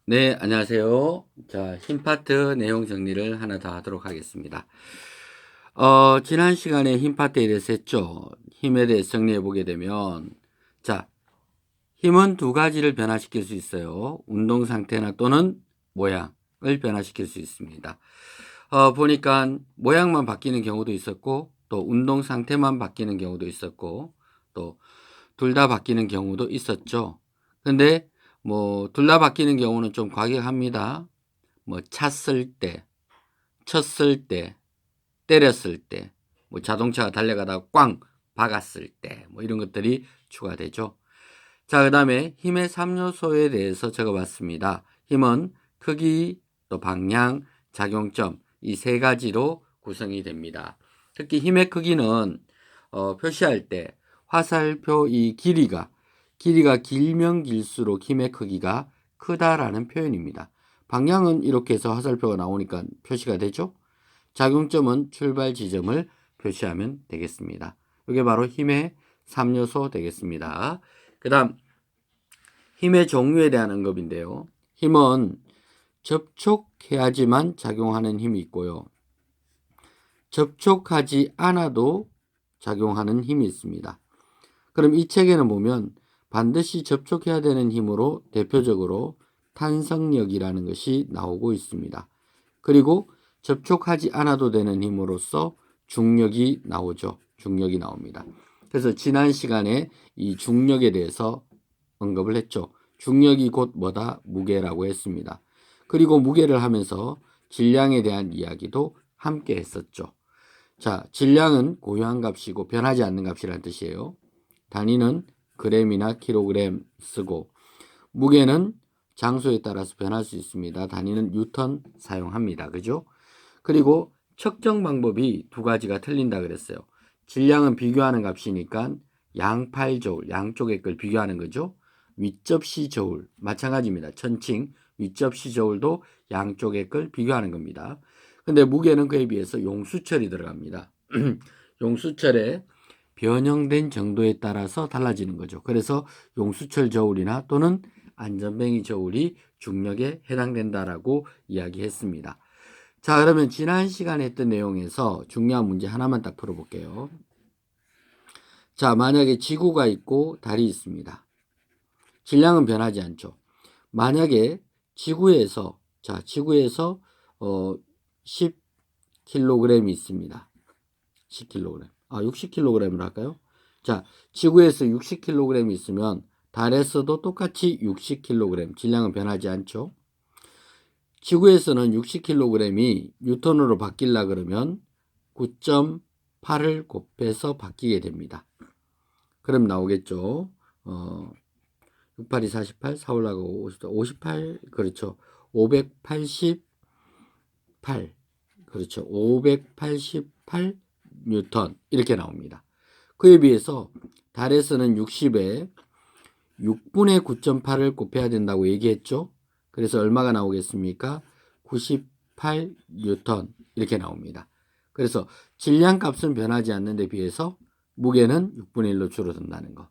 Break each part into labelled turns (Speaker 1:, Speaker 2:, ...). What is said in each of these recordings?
Speaker 1: 네, 안녕하세요. 자, 힘 파트 내용 정리를 하나 더 하도록 하겠습니다. 지난 시간에 힘 파트에 대해서 했죠. 힘에 대해서 정리해 보게 되면, 자, 힘은 두 가지를 변화시킬 수 있어요. 운동 상태나 또는 모양을 변화시킬 수 있습니다. 보니까 모양만 바뀌는 경우도 있었고, 또 운동 상태만 바뀌는 경우도 있었고, 또 둘 다 바뀌는 경우도 있었죠. 근데 뭐 둘 다 바뀌는 경우는 좀 과격합니다. 뭐 찼을 때, 쳤을 때, 때렸을 때, 뭐 자동차가 달려가다가 꽝 박았을 때, 뭐 이런 것들이 추가되죠. 자, 그 다음에 힘의 3요소에 대해서 적어봤습니다. 힘은 크기, 또 방향, 작용점 이 세 가지로 구성이 됩니다. 특히 힘의 크기는 표시할 때 화살표 이 길이가 길면 길수록 힘의 크기가 크다라는 표현입니다. 방향은 이렇게 해서 화살표가 나오니까 표시가 되죠. 작용점은 출발 지점을 표시하면 되겠습니다. 이게 바로 힘의 3요소 되겠습니다. 그 다음 힘의 종류에 대한 언급인데요. 힘은 접촉해야지만 작용하는 힘이 있고요. 접촉하지 않아도 작용하는 힘이 있습니다. 그럼 이 책에는 보면 반드시 접촉해야 되는 힘으로 대표적으로 탄성력이라는 것이 나오고 있습니다. 그리고 접촉하지 않아도 되는 힘으로서 중력이 나오죠. 중력이 나옵니다. 그래서 지난 시간에 이 중력에 대해서 언급을 했죠. 중력이 곧 뭐다? 무게라고 했습니다. 그리고 무게를 하면서 질량에 대한 이야기도 함께 했었죠. 자, 질량은 고유한 값이고 변하지 않는 값이라는 뜻이에요. 단위는 그램이나 킬로그램 쓰고 무게는 장소에 따라서 변할 수 있습니다. 단위는 뉴턴 사용합니다. 그죠? 그리고 측정 방법이 두 가지가 틀린다 그랬어요. 질량은 비교하는 값이니까 양팔 저울, 양쪽의 걸 비교하는 거죠. 윗접시 저울, 마찬가지입니다. 천칭, 윗접시 저울도 양쪽의 걸 비교하는 겁니다. 근데 무게는 그에 비해서 용수철이 들어갑니다. 용수철에 변형된 정도에 따라서 달라지는 거죠. 그래서 용수철 저울이나 또는 안전뱅이 저울이 중력에 해당된다라고 이야기했습니다. 자, 그러면 지난 시간에 했던 내용에서 중요한 문제 하나만 딱 풀어볼게요. 자, 만약에 지구가 있고 달이 있습니다. 질량은 변하지 않죠. 만약에 지구에서 10kg이 있습니다. 10kg. 60kg으로 할까요? 자, 지구에서 60kg이 있으면 달에서도 똑같이 60kg. 질량은 변하지 않죠. 지구에서는 60kg이 뉴턴으로 바뀌려 그러면 9.8을 곱해서 바뀌게 됩니다. 그럼 나오겠죠. 68이 48, 4 올라가고 58, 그렇죠. 588, 그렇죠. 588 뉴턴 이렇게 나옵니다. 그에 비해서 달에서는 60에 6분의 9.8을 곱해야 된다고 얘기했죠. 그래서 얼마가 나오겠습니까? 98 뉴턴 이렇게 나옵니다. 그래서 질량 값은 변하지 않는 데 비해서 무게는 6분의 1로 줄어든다는 거.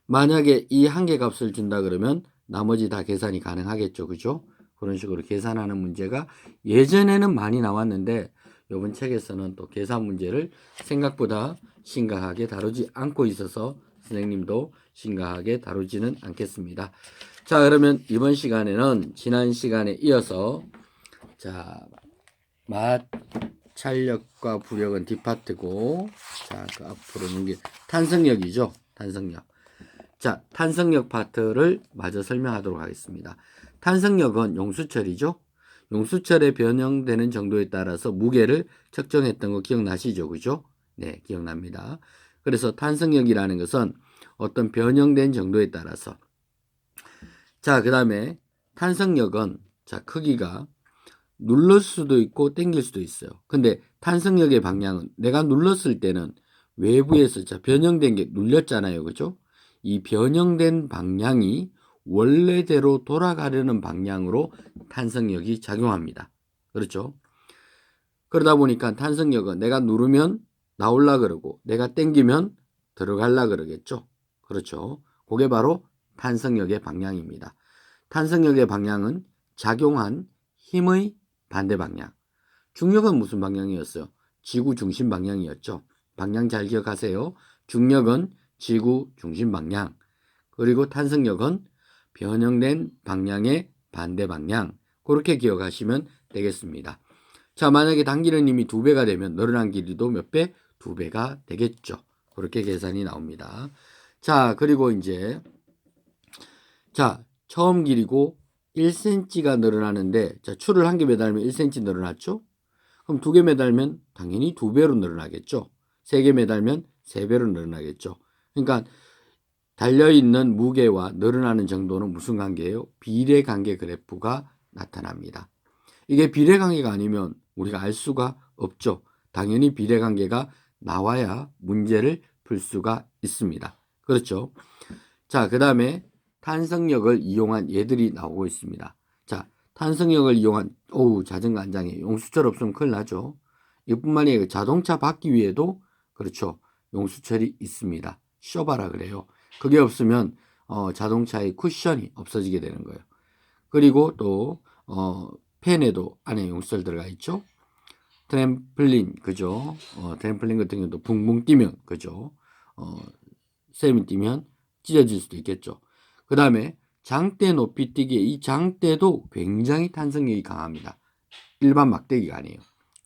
Speaker 1: 만약에 이 한계 값을 준다 그러면 나머지 다 계산이 가능하겠죠. 그죠? 그런 식으로 계산하는 문제가 예전에는 많이 나왔는데 이번 책에서는 또 계산 문제를 생각보다 심각하게 다루지 않고 있어서 선생님도 심각하게 다루지는 않겠습니다. 자, 그러면 이번 시간에는 지난 시간에 이어서 자, 마찰력과 부력은 뒷파트고 자, 그 앞으로 넘기 탄성력이죠. 탄성력. 자, 탄성력 파트를 마저 설명하도록 하겠습니다. 탄성력은 용수철이죠. 용수철에 변형되는 정도에 따라서 무게를 측정했던 거 기억나시죠? 그죠? 네, 기억납니다. 그래서 탄성력이라는 것은 어떤 변형된 정도에 따라서 자, 그 다음에 탄성력은 자, 크기가 눌렀을 수도 있고 당길 수도 있어요. 근데 탄성력의 방향은 내가 눌렀을 때는 외부에서 자, 변형된 게 눌렸잖아요. 그죠? 이 변형된 방향이 원래대로 돌아가려는 방향으로 탄성력이 작용합니다. 그렇죠? 그러다 보니까 탄성력은 내가 누르면 나올라 그러고 내가 당기면 들어갈라 그러겠죠. 그렇죠? 그게 바로 탄성력의 방향입니다. 탄성력의 방향은 작용한 힘의 반대 방향. 중력은 무슨 방향이었어요? 지구 중심 방향이었죠. 방향 잘 기억하세요. 중력은 지구 중심 방향. 그리고 탄성력은 변형된 방향의 반대 방향. 그렇게 기억하시면 되겠습니다. 자, 만약에 당기는 힘이 2배가 되면 늘어난 길이도 몇 배? 2배가 되겠죠. 그렇게 계산이 나옵니다. 자, 그리고 이제 처음 길이고 1cm가 늘어나는데 줄을 1개 매달면 1cm 늘어났죠? 그럼 2개 매달면 당연히 2배로 늘어나겠죠. 3개 매달면 3배로 늘어나겠죠. 그러니까 달려있는 무게와 늘어나는 정도는 무슨 관계예요? 비례관계 그래프가 나타납니다. 이게 비례관계가 아니면 우리가 알 수가 없죠. 당연히 비례관계가 나와야 문제를 풀 수가 있습니다. 그렇죠. 자, 그 다음에 탄성력을 이용한 예들이 나오고 있습니다. 자, 탄성력을 이용한 자전거 안장에 용수철 없으면 큰일 나죠. 이뿐만이 아니라 자동차 바퀴 위에도 그렇죠. 용수철이 있습니다. 쇼바라 그래요. 그게 없으면 자동차의 쿠션이 없어지게 되는 거예요. 그리고 또 펜에도 안에 용수철 들어가 있죠. 트램플린 그죠. 트램플린 같은 경우도 붕붕 뛰면 그죠. 쌤이 뛰면 찢어질 수도 있겠죠. 그 다음에 장대 높이 뛰기, 이 장대도 굉장히 탄성력이 강합니다. 일반 막대기가 아니에요.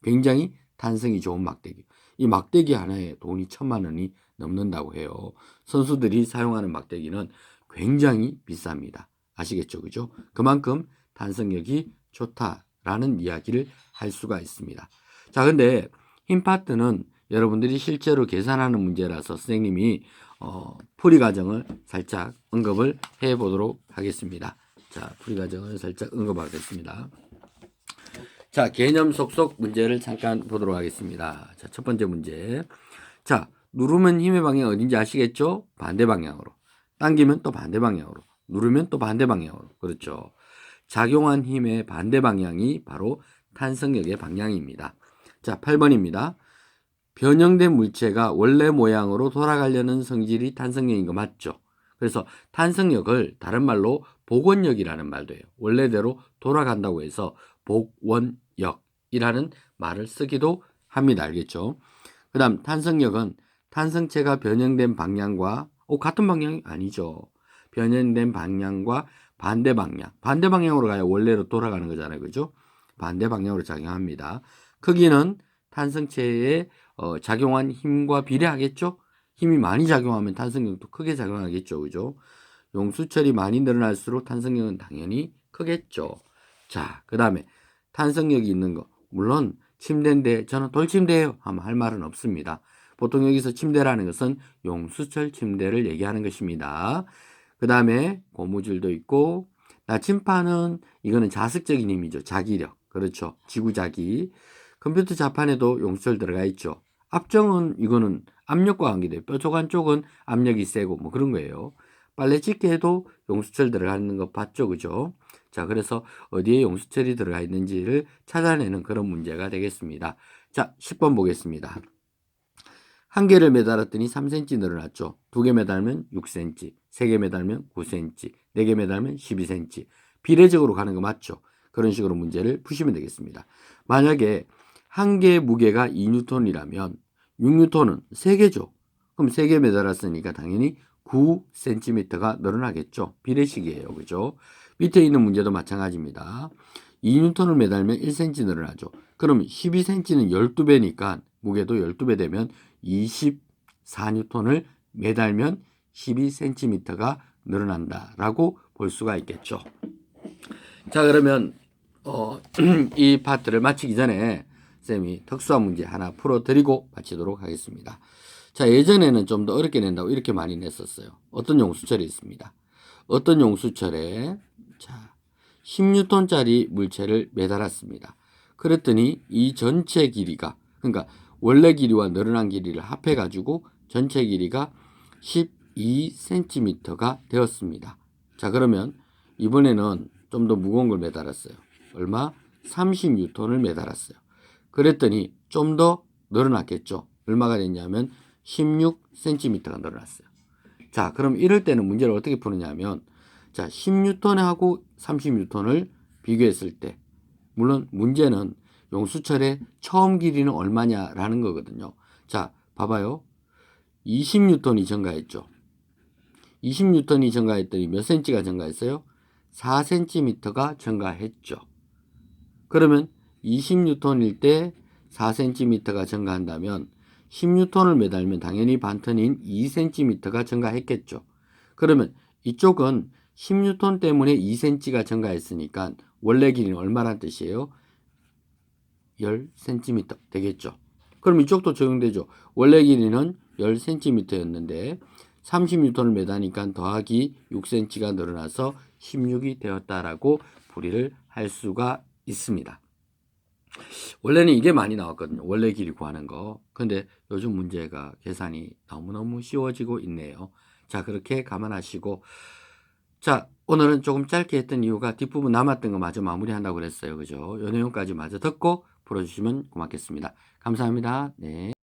Speaker 1: 굉장히 탄성이 좋은 막대기. 이 막대기 하나에 돈이 1,000만 원이 넘는다고 해요. 선수들이 사용하는 막대기는 굉장히 비쌉니다. 아시겠죠? 그죠? 그만큼 탄성력이 좋다라는 이야기를 할 수가 있습니다. 자, 근데 힘 파트는 여러분들이 실제로 계산하는 문제라서 선생님이 풀이 과정을 살짝 언급을 해 보도록 하겠습니다. 자, 풀이 과정을 살짝 언급하겠습니다. 자, 개념 속속 문제를 잠깐 보도록 하겠습니다. 자, 첫 번째 문제. 자, 누르면 힘의 방향 어딘지 아시겠죠? 반대 방향으로. 당기면 또 반대 방향으로. 누르면 또 반대 방향으로. 그렇죠. 작용한 힘의 반대 방향이 바로 탄성력의 방향입니다. 자, 8번입니다. 변형된 물체가 원래 모양으로 돌아가려는 성질이 탄성력인 거 맞죠? 그래서 탄성력을 다른 말로 복원력이라는 말도 해요. 원래대로 돌아간다고 해서 복원력이라는 말을 쓰기도 합니다. 알겠죠? 그 다음 탄성력은 탄성체가 변형된 방향과 같은 방향이 아니죠. 변형된 방향과 반대 방향. 반대 방향으로 가야 원래로 돌아가는 거잖아요. 그죠? 반대 방향으로 작용합니다. 크기는 탄성체에 작용한 힘과 비례하겠죠? 힘이 많이 작용하면 탄성력도 크게 작용하겠죠. 그죠? 용수철이 많이 늘어날수록 탄성력은 당연히 크겠죠. 자, 그 다음에 탄성력이 있는 거. 물론 침대인데 저는 돌침대예요 하면 할 말은 없습니다. 보통 여기서 침대라는 것은 용수철 침대를 얘기하는 것입니다. 그 다음에 고무줄도 있고 나침판은 이거는 자석적인 힘이죠. 자기력. 그렇죠. 지구자기. 컴퓨터 자판에도 용수철 들어가 있죠. 압정은 이거는 압력과 관계돼요. 뾰족한 쪽은 압력이 세고 뭐 그런 거예요. 빨래 집게에도 용수철 들어가는 거 봤죠. 그죠? 자, 그래서 어디에 용수철이 들어가 있는지를 찾아내는 그런 문제가 되겠습니다. 자, 10번 보겠습니다. 한 개를 매달았더니 3cm 늘어났죠. 2개 매달면 6cm, 3개 매달면 9cm, 4개 매달면 12cm. 비례적으로 가는 거 맞죠? 그런 식으로 문제를 푸시면 되겠습니다. 만약에 한 개의 무게가 2N이라면 6N은 3개죠. 그럼 3개 매달았으니까 당연히 9cm가 늘어나겠죠. 비례식이에요. 그죠? 밑에 있는 문제도 마찬가지입니다. 2N을 매달면 1cm 늘어나죠. 그럼 12cm는 12배니까 무게도 12배 되면 24N을 매달면 12cm가 늘어난다라고 볼 수가 있겠죠. 자, 그러면 이 파트를 마치기 전에 쌤이 특수한 문제 하나 풀어드리고 마치도록 하겠습니다. 자, 예전에는 좀 더 어렵게 낸다고 이렇게 많이 냈었어요. 어떤 용수철이 있습니다. 어떤 용수철에 10N짜리 물체를 매달았습니다. 그랬더니 이 전체 길이가 그러니까 원래 길이와 늘어난 길이를 합해가지고 전체 길이가 12cm가 되었습니다. 자, 그러면 이번에는 좀 더 무거운 걸 매달았어요. 얼마? 30N을 매달았어요. 그랬더니 좀 더 늘어났겠죠. 얼마가 됐냐면 16cm가 늘어났어요. 자, 그럼 이럴 때는 문제를 어떻게 푸느냐 하면 자, 10N하고 30N을 비교했을 때, 물론 문제는 용수철의 처음 길이는 얼마냐라는 거거든요. 자, 봐봐요. 20N이 증가했죠. 20N이 증가했더니 몇 cm가 증가했어요? 4cm가 증가했죠. 그러면 20N일 때 4cm가 증가한다면 10N을 매달면 당연히 반턴인 2cm가 증가했겠죠. 그러면 이쪽은 10N 때문에 2cm가 증가했으니까 원래 길이는 얼마란 뜻이에요? 10cm 되겠죠. 그럼 이쪽도 적용되죠. 원래 길이는 10cm였는데 30N을 매다니까 더하기 6cm가 늘어나서 16이 되었다라고 풀이를 할 수가 있습니다. 원래는 이게 많이 나왔거든요. 원래 길이 구하는 거. 근데 요즘 문제가 계산이 너무너무 쉬워지고 있네요. 자, 그렇게 감안하시고, 자, 오늘은 조금 짧게 했던 이유가 뒷부분 남았던 거 마저 마무리한다고 그랬어요. 그죠? 요 내용까지 마저 듣고 풀어주시면 고맙겠습니다. 감사합니다. 네.